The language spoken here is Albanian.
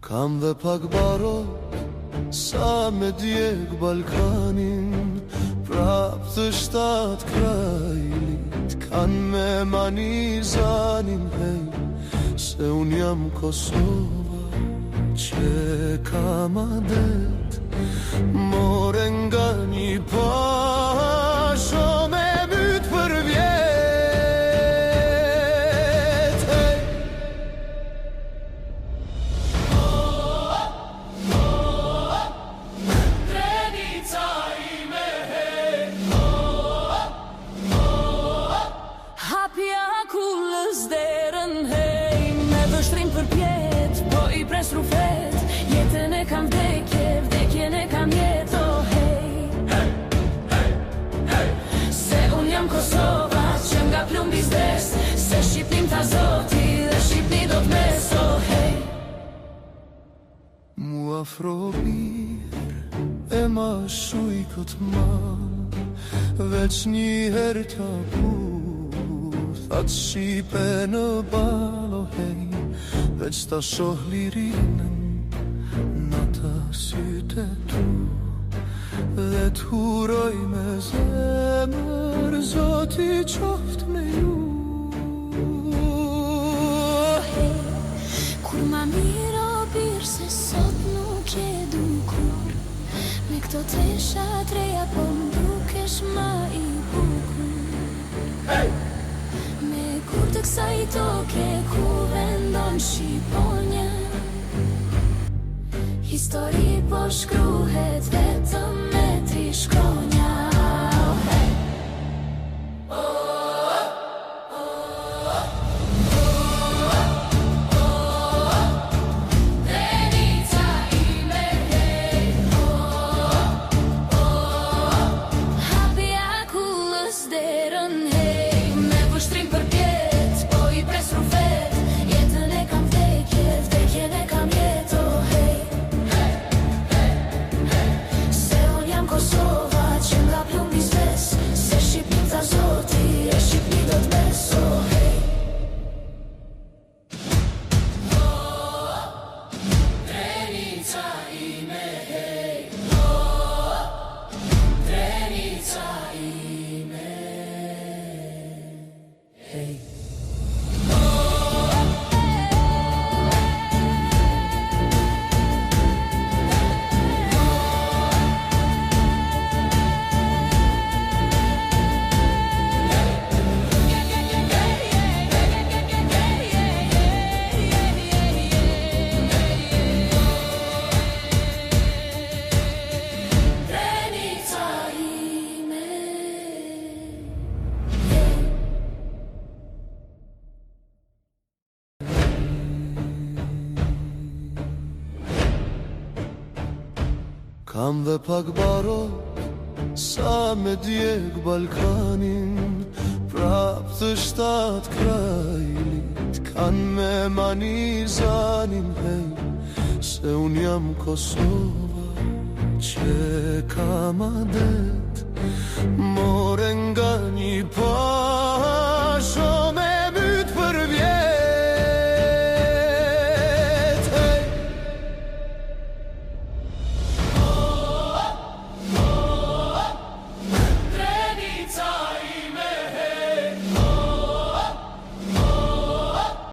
Kam dhe pak baro sa me djeg Balkanin, prap të 7 krajlit kan me manizanin, hej, se un jam Kosova që kam adet, more nga një pasho me myt për vjet, hej. Hapja kullës derën, hej, me vështrim për pjet, po i pres rufet, jetën e kam vdekje, vdekjen e kam jetë, oh, hej. Se un jam Kosova, që nga plumbi s'des, se Shqipnin ta zoti dhe Shqipni do t'mes, oh, hej. Mu afro mirë e ma shuj këtë ma, veç një herë t'a pu, thatë Shqipe në balo, hej, veç t'a shoh lirinën në të syte tu, dhe t'huroj me zemër, Zoti qoft me ju. Kur ma mirë o birë se sot nuk e du kur, me këto tesha treja po m'dukesh ma i bukur. Me kur të kësaj toke ku vendon Shqiponja, histori po shkruhet vetëm me 3 shkronja, oh, hey. Kam dhe pak baro sa me djeg Balkanin, prap të 7 krajlit kan me manizanin, hej, se un jam Kosova që kam adet, more nga një